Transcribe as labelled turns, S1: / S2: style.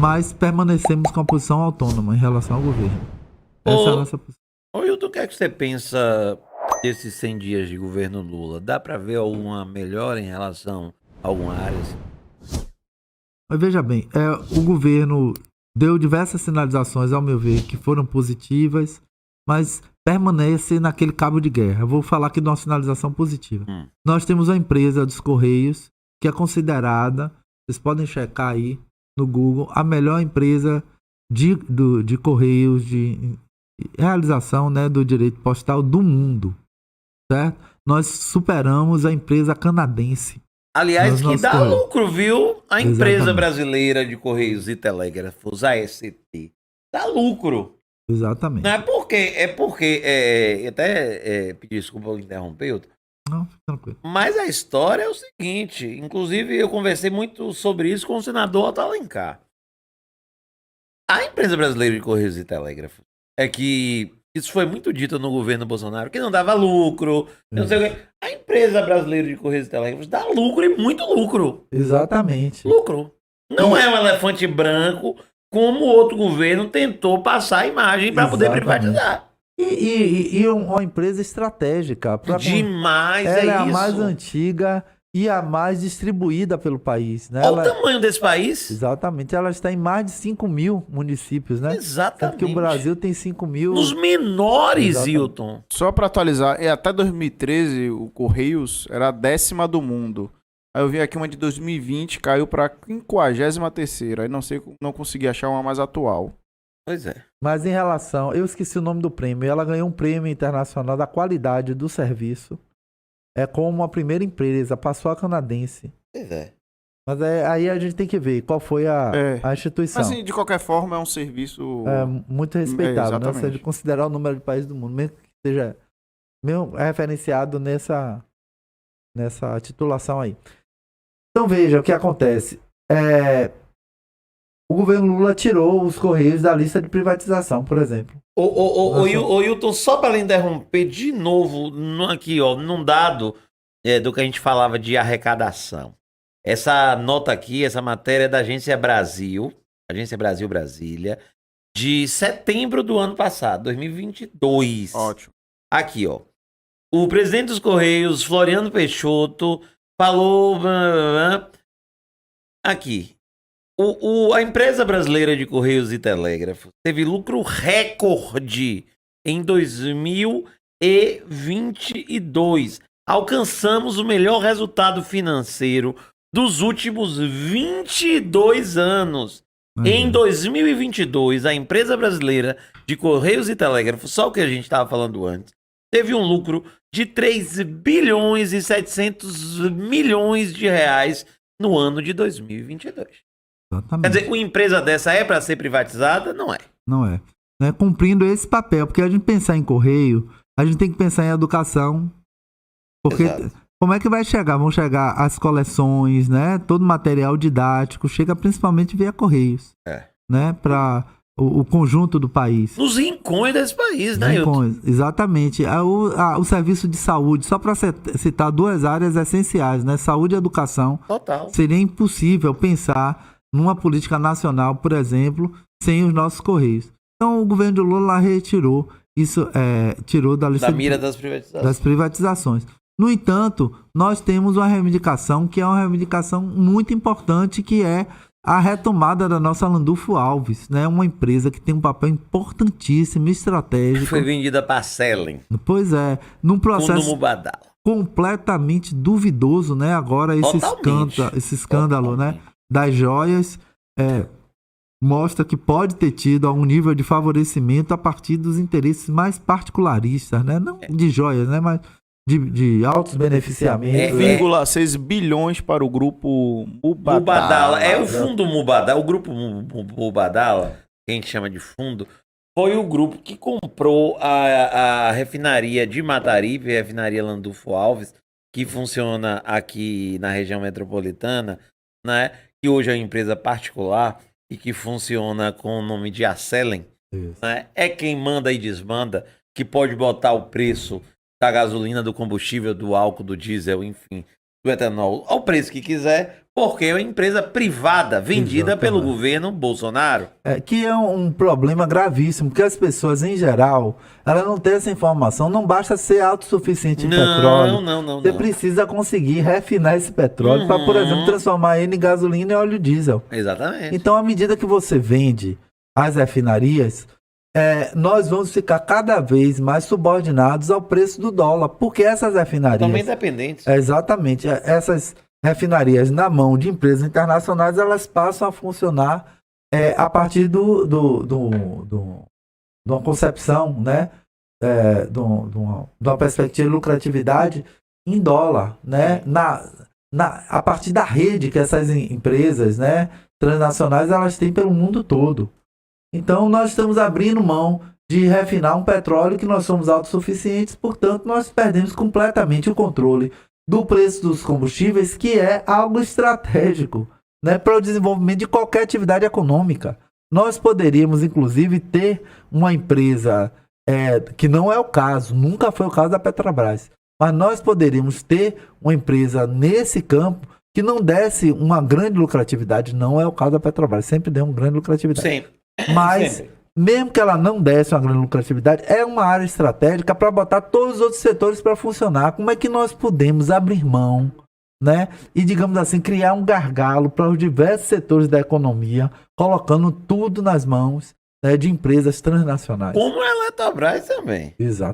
S1: mas permanecemos com a posição autônoma em relação ao governo. Essa é a nossa posição.
S2: Ô, Hilton, o que é que você pensa desses 100 dias de governo Lula? Dá para ver alguma melhora em relação a alguma área?
S1: Mas veja bem, o governo deu diversas sinalizações, ao meu ver, que foram positivas, mas permanece naquele cabo de guerra. Eu vou falar aqui de uma sinalização positiva. Nós temos a empresa dos Correios, que é considerada, vocês podem checar aí no Google, a melhor empresa de Correios, de realização, né, do direito postal do mundo. Certo? Nós superamos a empresa canadense.
S2: Aliás, que dá
S1: Correios.
S2: lucro, viu? A empresa
S1: Exatamente.
S2: brasileira de Correios e Telégrafos, a AECT, dá lucro.
S1: Exatamente.
S2: Não é porque até pedir desculpa por interromper, Hilton,
S1: Não, fica tranquilo.
S2: mas a história é o seguinte, inclusive eu conversei muito sobre isso com o senador Otto Alencar. A empresa brasileira de Correios e Telégrafos é que isso foi muito dito no governo Bolsonaro, que não dava lucro, não sei o quê. A empresa brasileira de Correios e Telégrafos dá lucro e muito lucro.
S1: Exatamente.
S2: Lucro. Não é um elefante branco, como o outro governo tentou passar a imagem para poder privatizar.
S1: E uma empresa estratégica.
S2: Demais,
S1: ela é a
S2: isso.
S1: mais antiga e a mais distribuída pelo país. Né?
S2: Olha o tamanho desse país.
S1: Exatamente. Ela está em mais de 5 mil municípios, né?
S2: Exatamente.
S1: Tanto que o Brasil tem 5 mil...
S2: Nos menores,
S1: Exatamente.
S2: Hilton.
S3: Só para atualizar, até 2013 o Correios era a 10ª do mundo. Aí eu vi aqui uma de 2020, caiu para 53ª. Aí não consegui achar uma mais atual.
S2: Pois é.
S1: Mas em relação... Eu esqueci o nome do prêmio. Ela ganhou um prêmio internacional da qualidade do serviço. É como a primeira empresa, passou a canadense.
S2: Pois é.
S1: Mas aí a gente tem que ver qual foi a instituição.
S3: Mas assim, de ququalquer forma é um serviço...
S1: muito respeitável, né?
S3: exatamente.
S1: Se considerar o número de países do mundo, mesmo que seja referenciado nessa titulação aí. Então veja o que acontece. O governo Lula tirou os Correios da lista de privatização, por exemplo.
S2: Ô, Hilton, só para interromper de novo, aqui, ó, num dado do que a gente falava de arrecadação. Essa nota aqui, essa matéria é da Agência Brasil Brasília, de setembro do ano passado, 2022.
S3: Ótimo.
S2: Aqui, ó. O presidente dos Correios, Floriano Peixoto, falou... Aqui. A empresa brasileira de Correios e Telégrafos teve lucro recorde em 2022. Alcançamos o melhor resultado financeiro dos últimos 22 anos. Em 2022, a empresa brasileira de Correios e Telégrafos, só o que a gente estava falando antes, teve um lucro de 3 bilhões e 700 milhões de reais no ano de 2022.
S1: Exatamente.
S2: Quer dizer, uma empresa dessa é para ser privatizada? Não é.
S1: Não é. Cumprindo esse papel, porque a gente pensar em Correio, a gente tem que pensar em educação, porque como é que vai chegar? Vão chegar as coleções, né? Todo material didático chega principalmente via Correios, né? Para o conjunto do país.
S2: Nos rincões desse país, né,
S1: Hilton? Exatamente. O serviço de saúde, só para citar duas áreas essenciais, né? Saúde e educação.
S2: Total.
S1: Seria impossível pensar numa política nacional, por exemplo, sem os nossos Correios. Então o governo de Lula retirou isso, tirou da lista
S2: da mira das
S1: privatizações. No entanto, nós temos uma reivindicação que é uma reivindicação muito importante, que é a retomada da nossa Landulfo Alves, né? Uma empresa que tem um papel importantíssimo, estratégico.
S2: Foi vendida para a Selen.
S1: Pois é, num processo completamente duvidoso, né? Agora esse escândalo, né? Das joias mostra que pode ter tido algum nível de favorecimento a partir dos interesses mais particularistas, né? Não de joias, né? Mas de altos beneficiamentos.
S3: 1,6 bilhões para o grupo
S2: Mubadala. É o fundo Mubadala, o grupo Mubadala, que a gente chama de fundo, foi o grupo que comprou a refinaria de Mataripe, a refinaria Landulfo Alves, que funciona aqui na região metropolitana, né? Que hoje é uma empresa particular e que funciona com o nome de Acelen, né? É quem manda e desmanda, que pode botar o preço da gasolina, do combustível, do álcool, do diesel, enfim, do etanol, ao preço que quiser, Porque é uma empresa privada, vendida pelo
S1: Exatamente.
S2: governo Bolsonaro.
S1: Que é um problema gravíssimo, porque as pessoas, em geral, elas não têm essa informação. Não basta ser autossuficiente em petróleo.
S2: Não.
S1: Você precisa conseguir refinar esse petróleo para, por exemplo, transformar ele em gasolina e óleo diesel.
S2: Exatamente.
S1: Então, à medida que você vende as refinarias, nós vamos ficar cada vez mais subordinados ao preço do dólar, porque essas refinarias...
S2: Totalmente independentes.
S1: Exatamente. Essas refinarias na mão de empresas internacionais, elas passam a funcionar a partir de uma concepção, né? De uma perspectiva de lucratividade em dólar, né? A partir da rede que essas empresas, né, transnacionais, elas têm pelo mundo todo. Então, nós estamos abrindo mão de refinar um petróleo que nós somos autossuficientes, portanto, nós perdemos completamente o controle do preço dos combustíveis, que é algo estratégico, né, para o desenvolvimento de qualquer atividade econômica. Nós poderíamos, inclusive, ter uma empresa, que não é o caso, nunca foi o caso da Petrobras, mas nós poderíamos ter uma empresa nesse campo que não desse uma grande lucratividade, não é o caso da Petrobras, sempre deu uma grande lucratividade.
S2: Sempre.
S1: Mas,
S2: Sempre.
S1: mesmo que ela não desse uma grande lucratividade, é uma área estratégica para botar todos os outros setores para funcionar. Como é que nós podemos abrir mão, né? E, digamos assim, criar um gargalo para os diversos setores da economia, colocando tudo nas mãos, né, de empresas transnacionais.
S2: Como a Eletrobras também.
S1: Exato.